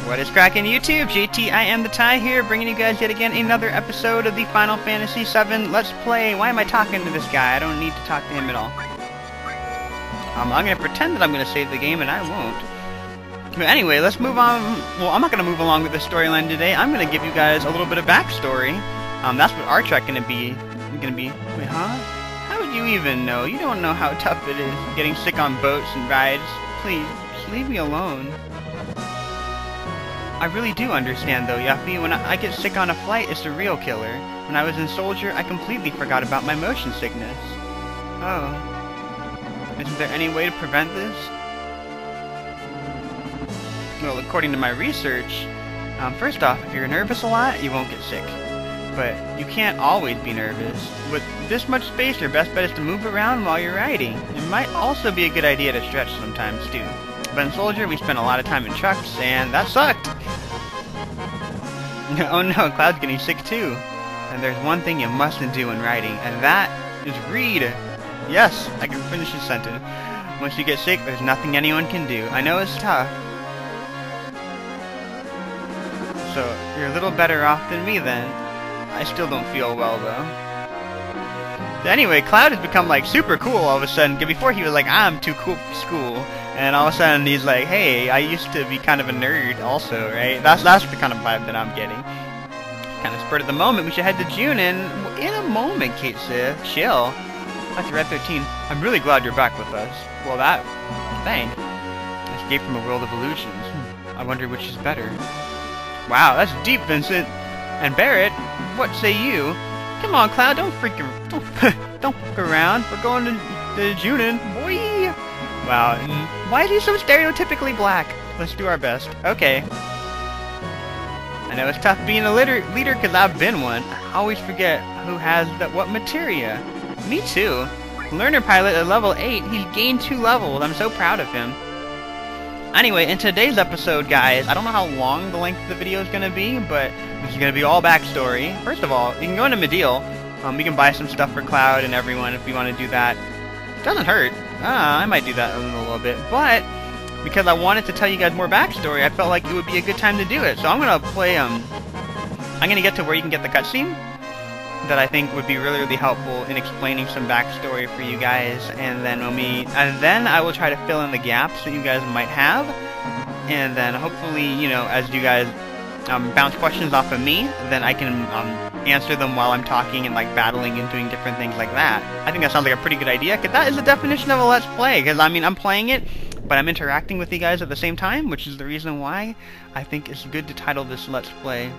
What is cracking YouTube? JT, I am the Tie here, bringing you guys yet again another episode of the Final Fantasy VII Let's Play. Why am I talking to this guy? I don't need to talk to him at all. I'm going to pretend that I'm going to save the game, and I won't. But anyway, let's move on. Well, I'm not going to move along with the storyline today. I'm going to give you guys a little bit of backstory. That's what our track going to be. Wait, huh? How would you even know? You don't know how tough it is getting sick on boats and rides. Please, just leave me alone. I really do understand though, Yuffie. When I get sick on a flight, it's a real killer. When I was in Soldier, I completely forgot about my motion sickness. Oh. Isn't there any way to prevent this? Well, according to my research, first off, if you're nervous a lot, you won't get sick. But you can't always be nervous. With this much space, your best bet is to move around while you're riding. It might also be a good idea to stretch sometimes too. But in Soldier, we spent a lot of time in trucks, and that sucked! Oh no, Cloud's getting sick too. And there's one thing you mustn't do when riding, and that is read! Yes, I can finish this sentence. Once you get sick, there's nothing anyone can do. I know it's tough. So, you're a little better off than me then. I still don't feel well though. Anyway, Cloud has become like super cool all of a sudden. Before he was like, I'm too cool for school. And all of a sudden he's like, hey, I used to be kind of a nerd also, right? That's the kind of vibe that I'm getting. Kind of spurred at the moment. We should head to Junin in a moment, Kate said. Chill. That's Red 13. I'm really glad you're back with us. Well, thanks. Escape from a world of illusions. I wonder which is better. Wow, that's deep, Vincent. And Barrett, what say you? Come on, Cloud, don't freak around. We're going to Junin, boy. Wow, why is he so stereotypically black? Let's do our best. Okay. I know it's tough being a leader because I've been one. I always forget who has what materia. Me too. Learner pilot at level 8. He's gained 2 levels. I'm so proud of him. Anyway, in today's episode, guys, I don't know how long the length of the video is going to be, but this is going to be all backstory. First of all, you can go into Midgar. We can buy some stuff for Cloud and everyone if we want to do that. It doesn't hurt. I might do that in a little bit, but because I wanted to tell you guys more backstory, I felt like it would be a good time to do it. So I'm going to play, I'm going to get to where you can get the cutscene that I think would be really, really helpful in explaining some backstory for you guys, and then then I will try to fill in the gaps that you guys might have, and then hopefully, you know, as you guys bounce questions off of me, then I can answer them while I'm talking and like battling and doing different things like that. I think that sounds like a pretty good idea, because that is the definition of a Let's Play, because I mean, I'm playing it, but I'm interacting with you guys at the same time, which is the reason why I think it's good to title this Let's Play.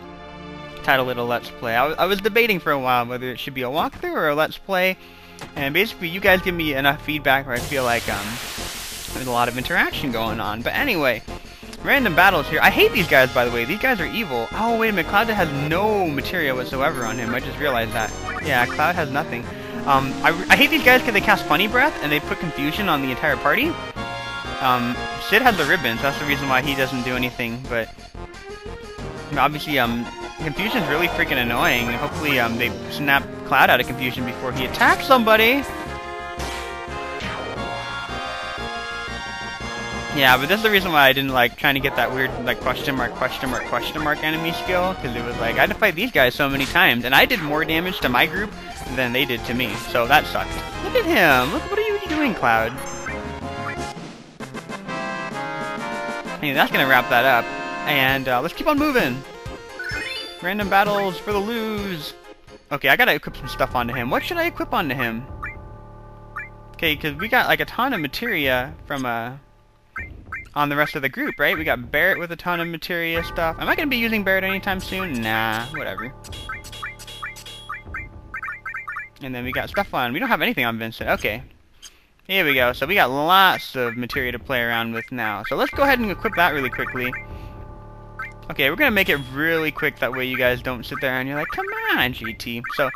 Title it a Let's Play. I was debating for a while whether it should be a walkthrough or a Let's Play, and basically you guys give me enough feedback where I feel like there's a lot of interaction going on. But anyway, random battles here. I hate these guys, by the way. These guys are evil. Oh, wait a minute. Cloud has no materia whatsoever on him. I just realized that. Yeah, Cloud has nothing. I hate these guys because they cast Funny Breath, and they put confusion on the entire party. Sid has the ribbons. That's the reason why he doesn't do anything, but obviously, confusion's really freaking annoying. Hopefully, they snap Cloud out of confusion before he attacks somebody. Yeah, but this is the reason why I didn't like trying to get that weird like question mark enemy skill, because it was like I had to fight these guys so many times, and I did more damage to my group than they did to me, so that sucked. Look at him! Look, what are you doing, Cloud? Anyway, that's gonna wrap that up, and let's keep on moving. Random battles for the lose. Okay, I gotta equip some stuff onto him. What should I equip onto him? Okay, because we got like a ton of materia from on the rest of the group, right? We got Barrett with a ton of materia stuff. Am I gonna be using Barrett anytime soon? Nah, whatever. And then we got stuff on. We don't have anything on Vincent. Okay. Here we go. So we got lots of materia to play around with now. So let's go ahead and equip that really quickly. Okay, we're gonna make it really quick, that way you guys don't sit there and you're like, come on, GT. So,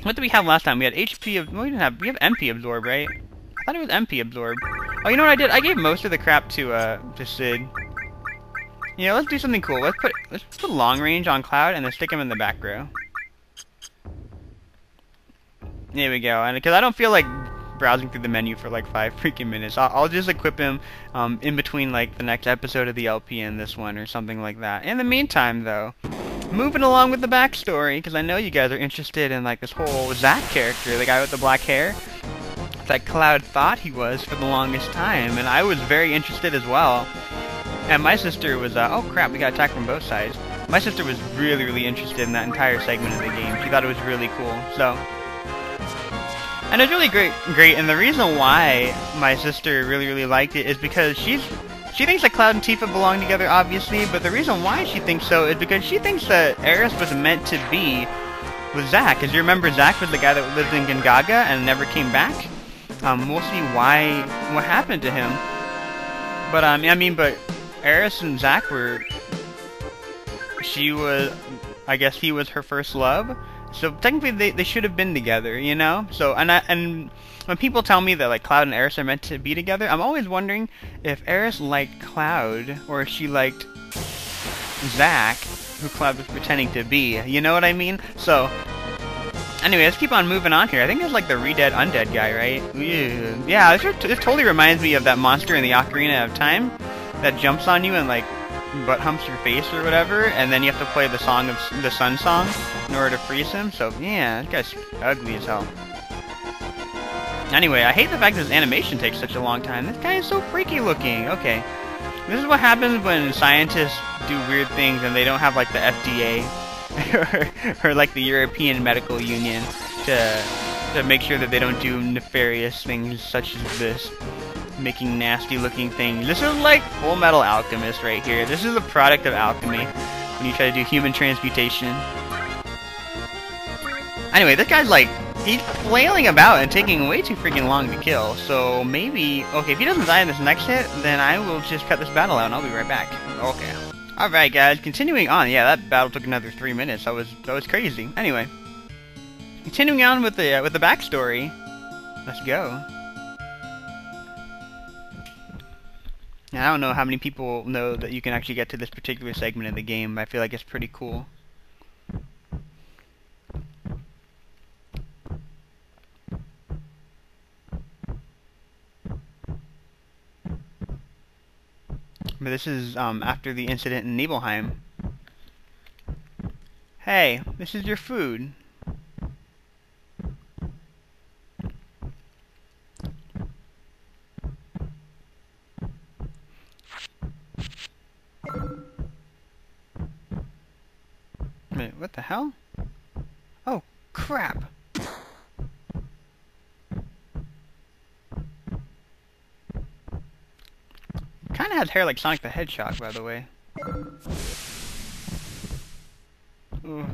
what did we have last time? We had HP of, well, we have MP Absorb, right? I thought it was MP Absorb. Oh, you know what I did? I gave most of the crap to Sid. You know, let's do something cool. Let's put long range on Cloud and then stick him in the back row. There we go. And because I don't feel like browsing through the menu for like 5 freaking minutes. I'll just equip him in between like the next episode of the LP and this one or something like that. In the meantime, though, moving along with the backstory, because I know you guys are interested in like this whole Zack character, the guy with the black hair that Cloud thought he was for the longest time, and I was very interested as well. And my sister was, oh crap, we got attacked from both sides. My sister was really, really interested in that entire segment of the game. She thought it was really cool, so. And it's really great, and the reason why my sister really, really liked it is because she thinks that Cloud and Tifa belong together, obviously, but the reason why she thinks so is because she thinks that Aeris was meant to be with Zack. As you remember, Zack was the guy that lived in Gongaga and never came back. We'll see what happened to him. But, but Aeris and Zack were... I guess he was her first love. So, technically, they should have been together, you know? So, and when people tell me that, like, Cloud and Aeris are meant to be together, I'm always wondering if Aeris liked Cloud, or if she liked Zack, who Cloud was pretending to be. You know what I mean? So... Anyway, let's keep on moving on here. I think it's like the Re-Dead Undead guy, right? Yeah, this totally reminds me of that monster in the Ocarina of Time that jumps on you and like butt humps your face or whatever, and then you have to play the song of the Sun Song in order to freeze him. So yeah, this guy's ugly as hell. Anyway, I hate the fact that this animation takes such a long time. This guy is so freaky looking. Okay, this is what happens when scientists do weird things and they don't have like the FDA. or like the European Medical Union to make sure that they don't do nefarious things such as this, making nasty looking things. This is like Full Metal Alchemist right here. This is a product of alchemy when you try to do human transmutation. Anyway, this guy's like, he's flailing about and taking way too freaking long to kill, so maybe, okay, if he doesn't die in this next hit, then I will just cut this battle out and I'll be right back. Okay. Alright guys, continuing on. Yeah, that battle took another 3 minutes. That was crazy. Anyway, continuing on with the backstory. Let's go. Now, I don't know how many people know that you can actually get to this particular segment of the game, but I feel like it's pretty cool. But this is after the incident in Nibelheim. Hey, this is your food. Wait, what the hell? Oh, crap. Kinda has hair like Sonic the Hedgehog, by the way. Ugh.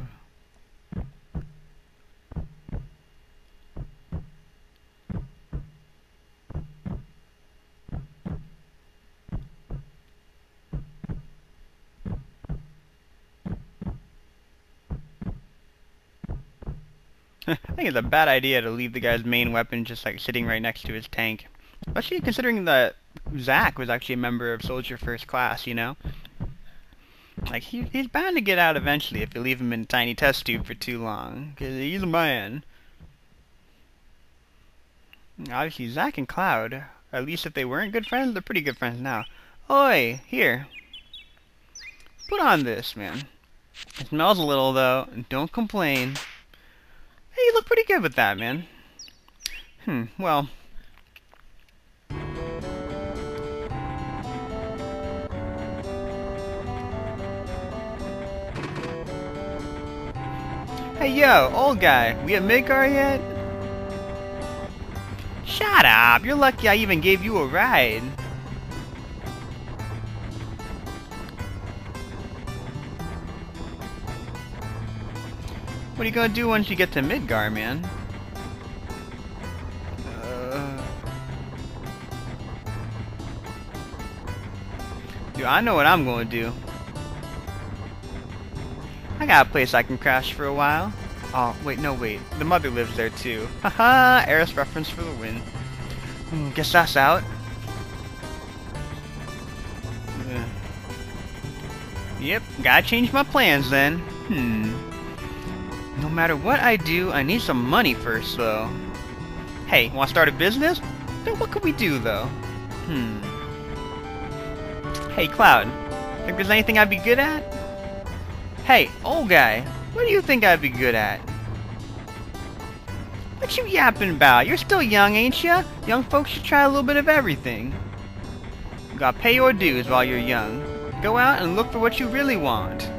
I think it's a bad idea to leave the guy's main weapon just like sitting right next to his tank. Especially considering that Zack was actually a member of Soldier First Class, you know? Like, he's bound to get out eventually if you leave him in a tiny test tube for too long. Because he's a man. Obviously, Zack and Cloud, at least if they weren't good friends, they're pretty good friends now. Oi, here. Put on this, man. It smells a little, though. Don't complain. Hey, you look pretty good with that, man. Well... Hey yo, old guy, we at Midgar yet? Shut up, you're lucky I even gave you a ride. What are you gonna do once you get to Midgar, man? Dude, I know what I'm gonna do. I got a place I can crash for a while. Oh, wait, no, wait. The mother lives there, too. Haha, Aeris reference for the win. Guess that's out. Yep, gotta change my plans then. No matter what I do, I need some money first, though. Hey, wanna start a business? Then what could we do, though? Hey, Cloud. Think there's anything I'd be good at? Hey, old guy. What do you think I'd be good at? What you yapping about? You're still young, ain't ya? Young folks should try a little bit of everything. You gotta pay your dues while you're young. Go out and look for what you really want.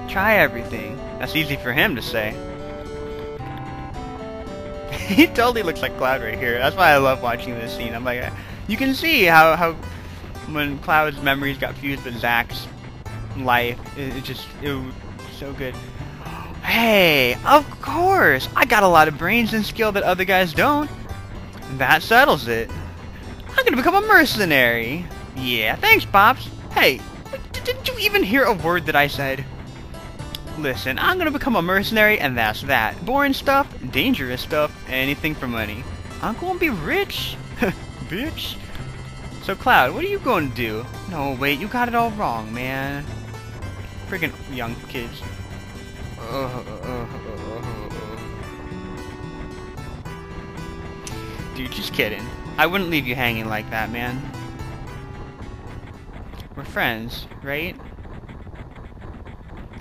Try everything. That's easy for him to say. He totally looks like Cloud right here. That's why I love watching this scene. I'm like, you can see how when Cloud's memories got fused with Zack's life, it was so good. Hey, of course! I got a lot of brains and skill that other guys don't. That settles it. I'm gonna become a mercenary. Yeah, thanks, Pops. Hey, didn't you even hear a word that I said? Listen, I'm gonna become a mercenary, and that's that. Boring stuff, dangerous stuff, anything for money. I'm gonna be rich. Bitch. So, Cloud, what are you gonna do? No, wait, you got it all wrong, man. Freaking young kids. Dude, just kidding. I wouldn't leave you hanging like that, man. We're friends, right?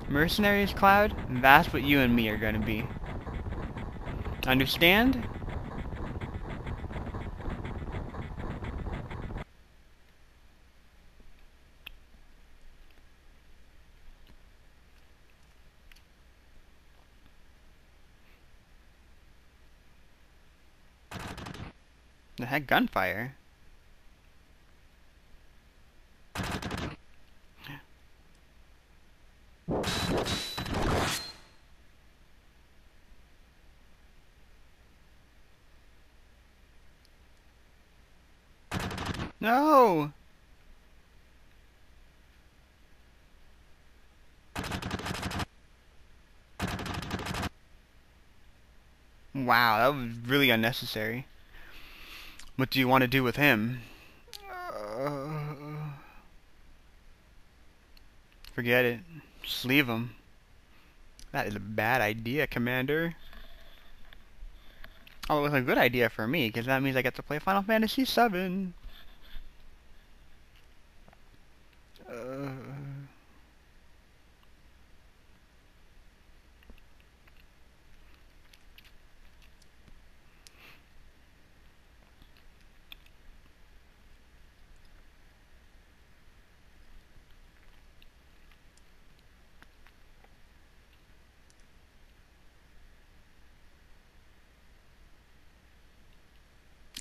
Mercenaries, Cloud? That's what you and me are gonna be. Understand? The heck, gunfire? No! Wow, that was really unnecessary. What do you want to do with him? Forget it. Just leave him. That is a bad idea, Commander. Oh, it was a good idea for me, because that means I get to play Final Fantasy VII.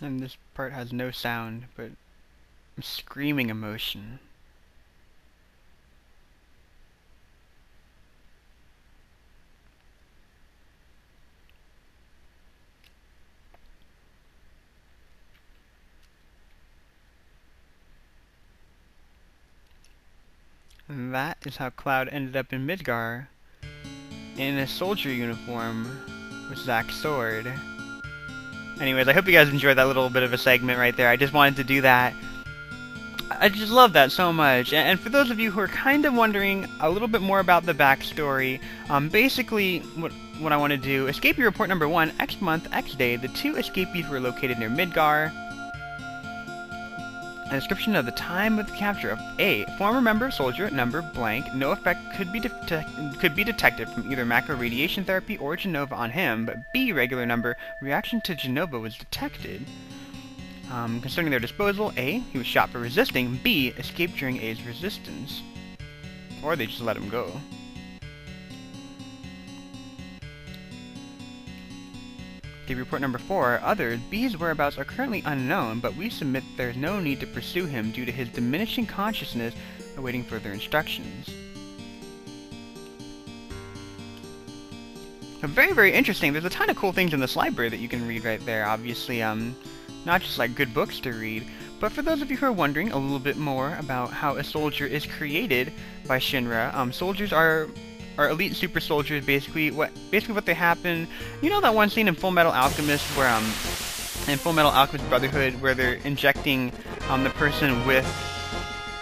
And this part has no sound, but I'm screaming emotion. And that is how Cloud ended up in Midgar, in a soldier uniform with Zack's sword. Anyways, I hope you guys enjoyed that little bit of a segment right there. I just wanted to do that. I just love that so much. And for those of you who are kind of wondering a little bit more about the backstory, basically what I want to do, Escapee Report number 1, X month, X day, the 2 escapees were located near Midgar. A description of the time of the capture of A. Former member of soldier, number blank. No effect could be detected from either macro radiation therapy or Genova on him, but B. Regular number. Reaction to Genova was detected. Concerning their disposal, A. He was shot for resisting. B. Escaped during A's resistance. Or they just let him go. Okay, report number 4. Others, B's whereabouts are currently unknown, but we submit there is no need to pursue him due to his diminishing consciousness, awaiting further instructions. So very, very interesting. There's a ton of cool things in this library that you can read right there. Obviously, not just like good books to read, but for those of you who are wondering a little bit more about how a soldier is created by Shinra, soldiers are elite super soldiers. Basically what they happen. You know that one scene in Full Metal Alchemist where in Full Metal Alchemist Brotherhood where they're injecting the person with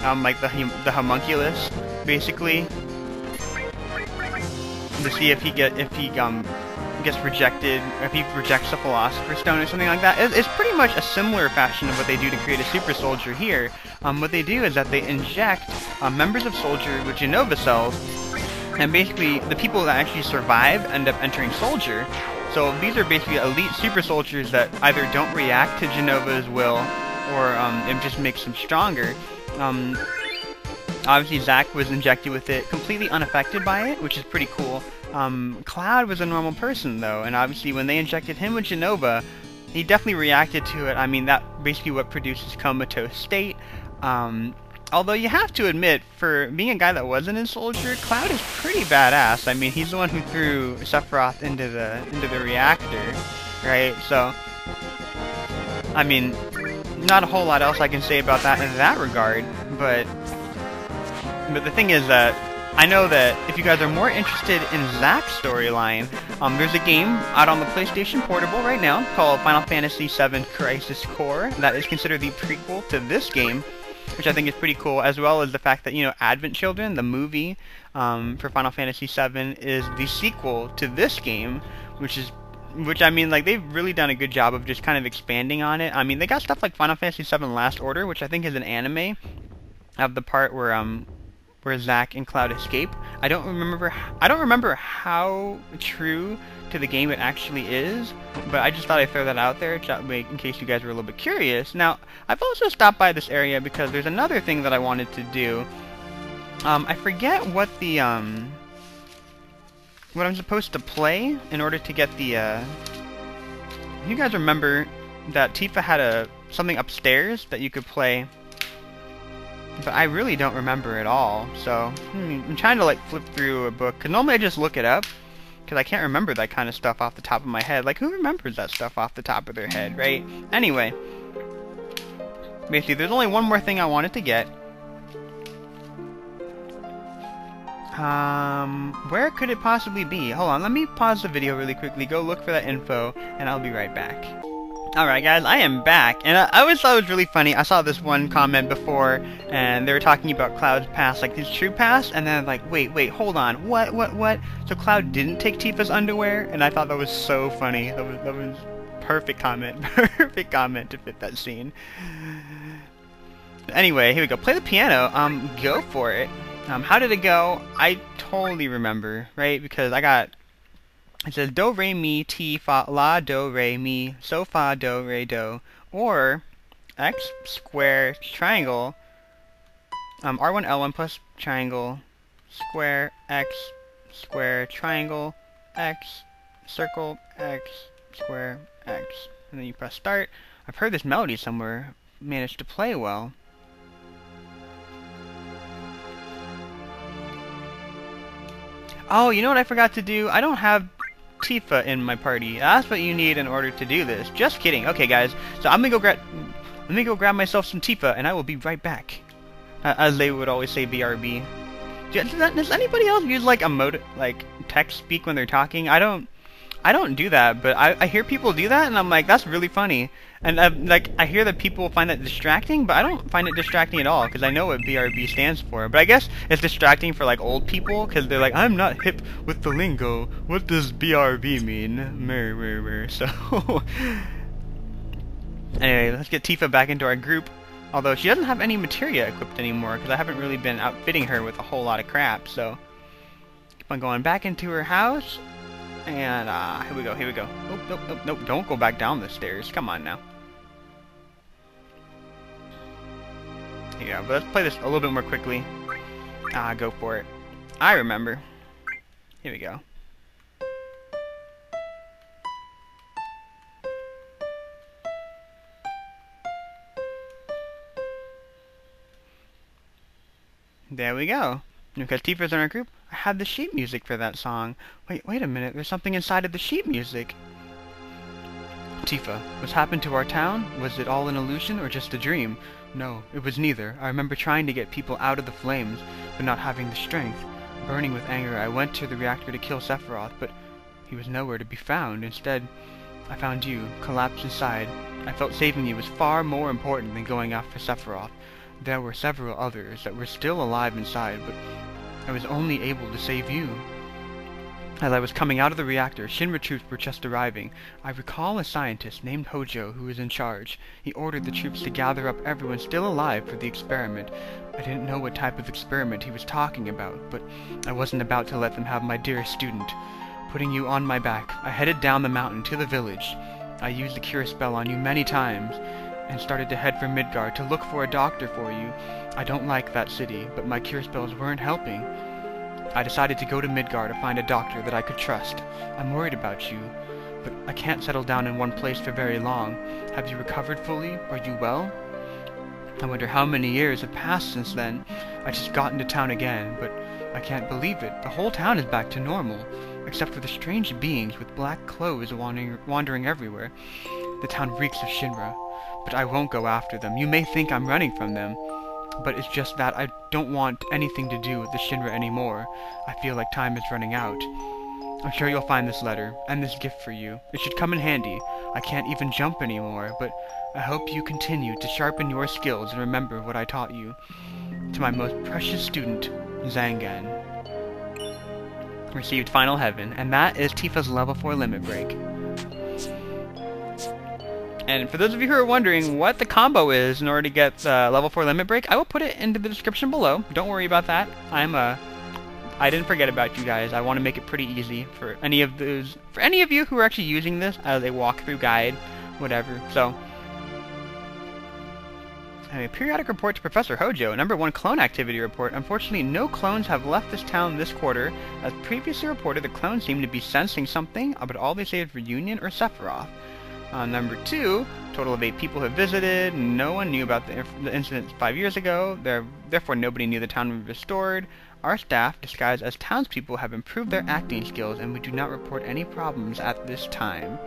like the homunculus, basically, to see if he gets rejected, or if he rejects the Philosopher's Stone or something like that, it's pretty much a similar fashion of what they do to create a super soldier here. What they do is that they inject members of soldier with Genova cells, and basically the people that actually survive end up entering soldier. So these are basically elite super soldiers that either don't react to Genova's will, or it just makes them stronger. Obviously Zack was injected with it, completely unaffected by it, which is pretty cool. Cloud was a normal person though, and obviously when they injected him with Genova, he definitely reacted to it. I mean, that basically what produces comatose state. Although you have to admit, for being a guy that wasn't in Soldier, Cloud is pretty badass. I mean, he's the one who threw Sephiroth into the reactor, right? So, I mean, not a whole lot else I can say about that in that regard, but the thing is that I know that if you guys are more interested in Zack's storyline, there's a game out on the PlayStation Portable right now called Final Fantasy VII Crisis Core that is considered the prequel to this game, which I think is pretty cool, as well as the fact that, you know, Advent Children, the movie for Final Fantasy VII, is the sequel to this game, which I mean, like, they've really done a good job of just kind of expanding on it. I mean, they got stuff like Final Fantasy VII Last Order, which I think is an anime of the part where Zack and Cloud escape. I don't remember how true to the game it actually is, but I just thought I'd throw that out there in case you guys were a little bit curious. Now, I've also stopped by this area because there's another thing that I wanted to do. I forget what the what I'm supposed to play in order to get the you guys remember that Tifa had something upstairs that you could play, but I really don't remember it all. So I'm trying to like flip through a book, because normally I just look it up, because I can't remember that kind of stuff off the top of my head. Like, who remembers that stuff off the top of their head, right? Anyway, basically there's only one more thing I wanted to get. Where could it possibly be? Hold on, let me pause the video really quickly, go look for that info, and I'll be right back. Alright guys, I am back, and I always thought it was really funny. I saw this one comment before, and they were talking about Cloud's past, like his true past, and then like, wait, hold on, what? So Cloud didn't take Tifa's underwear? And I thought that was so funny. That was perfect comment, perfect comment to fit that scene. Anyway, here we go. Play the piano. Go for it. How did it go? I totally remember, right? Because it says do, re, mi, ti, fa, la, do, re, mi, so, fa, do, re, do, or x square triangle, R1, L1 plus triangle, square, x, square, triangle, x, circle, x, square, x, and then you press start. I've heard this melody somewhere, managed to play well. Oh, you know what I forgot to do? I don't have Tifa in my party. That's what you need in order to do this. Just kidding. Okay, guys. So let me go grab myself some Tifa, and I will be right back. As they would always say, BRB. Does anybody else use like text speak when they're talking? I don't do that, but I hear people do that, and I'm like, that's really funny. And I hear that people find that distracting, but I don't find it distracting at all, because I know what BRB stands for. But I guess it's distracting for like old people, because they're like, I'm not hip with the lingo. What does BRB mean? So anyway, let's get Tifa back into our group. Although she doesn't have any materia equipped anymore, because I haven't really been outfitting her with a whole lot of crap. So keep on going back into her house. And, here we go. Oh, nope, don't go back down the stairs. Come on now. Yeah, but let's play this a little bit more quickly. Go for it. I remember. Here we go. There we go. Because Tifa's in our group, I had the sheet music for that song. Wait a minute, there's something inside of the sheet music. Tifa, what's happened to our town? Was it all an illusion or just a dream? No, it was neither. I remember trying to get people out of the flames, but not having the strength. Burning with anger, I went to the reactor to kill Sephiroth, but he was nowhere to be found. Instead, I found you, collapsed inside. I felt saving you was far more important than going after Sephiroth. There were several others that were still alive inside, but I was only able to save you. As I was coming out of the reactor, Shinra troops were just arriving. I recall a scientist named Hojo who was in charge. He ordered the troops to gather up everyone still alive for the experiment. I didn't know what type of experiment he was talking about, but I wasn't about to let them have my dearest student. Putting you on my back, I headed down the mountain to the village. I used the cure spell on you many times, and started to head for Midgar to look for a doctor for you. I don't like that city, but my cure spells weren't helping. I decided to go to Midgar to find a doctor that I could trust. I'm worried about you, but I can't settle down in one place for very long. Have you recovered fully? Are you well? I wonder how many years have passed since then. I just got into town again, but I can't believe it. The whole town is back to normal, except for the strange beings with black clothes wandering everywhere. The town reeks of Shinra, but I won't go after them. You may think I'm running from them, but it's just that I don't want anything to do with the Shinra anymore. I feel like time is running out. I'm sure you'll find this letter, and this gift for you. It should come in handy. I can't even jump anymore, but I hope you continue to sharpen your skills and remember what I taught you. To my most precious student, Zangan. Received Final Heaven, and that is Tifa's level 4 limit break. And for those of you who are wondering what the combo is in order to get level 4 limit break, I will put it into the description below. Don't worry about that. I didn't forget about you guys. I want to make it pretty easy for any of you who are actually using this as a walkthrough guide, whatever. So, a periodic report to Professor Hojo, number 1 clone activity report. Unfortunately, no clones have left this town this quarter. As previously reported, the clones seem to be sensing something, but all they say is reunion or Sephiroth. Number 2, total of 8 people have visited. No one knew about the incident 5 years ago. Therefore, nobody knew the town was restored. Our staff, disguised as townspeople, have improved their acting skills, and we do not report any problems at this time.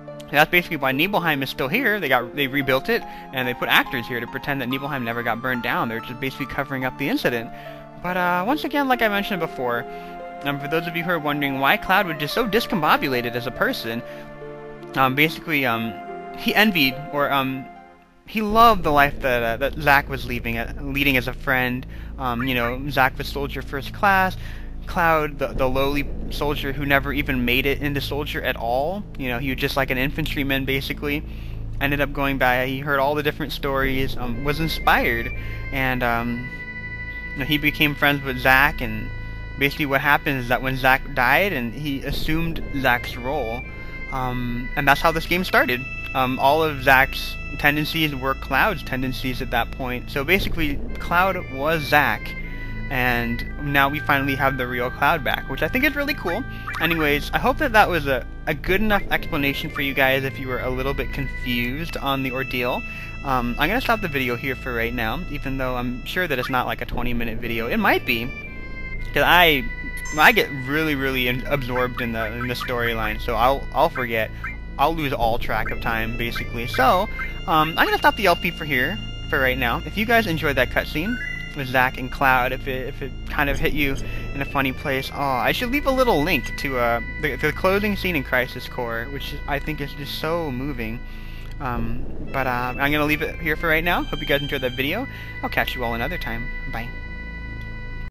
And that's basically why Nibelheim is still here. They rebuilt it, and they put actors here to pretend that Nibelheim never got burned down. They're just basically covering up the incident. But once again, like I mentioned before, for those of you who are wondering why Cloud was just so discombobulated as a person, basically, he envied, or he loved the life that Zack was leading as a friend. You know, Zack was soldier first class. Cloud, the lowly soldier who never even made it into soldier at all. You know, he was just like an infantryman, basically. Ended up going by, he heard all the different stories, was inspired, and you know, he became friends with Zack, and basically what happened is that when Zack died, and he assumed Zack's role, and that's how this game started. All of Zack's tendencies were Cloud's tendencies at that point. So basically, Cloud was Zack, and now we finally have the real Cloud back, which I think is really cool. Anyways, I hope that was a good enough explanation for you guys if you were a little bit confused on the ordeal. I'm going to stop the video here for right now, even though I'm sure that it's not like a 20-minute video. It might be, because I get really absorbed in the storyline, so I'll forget. I'll lose all track of time, basically. So, I'm going to stop the LP for right now. If you guys enjoyed that cutscene with Zack and Cloud, if it kind of hit you in a funny place, I should leave a little link to the closing scene in Crisis Core, which I think is just so moving. I'm going to leave it here for right now. Hope you guys enjoyed that video. I'll catch you all another time. Bye.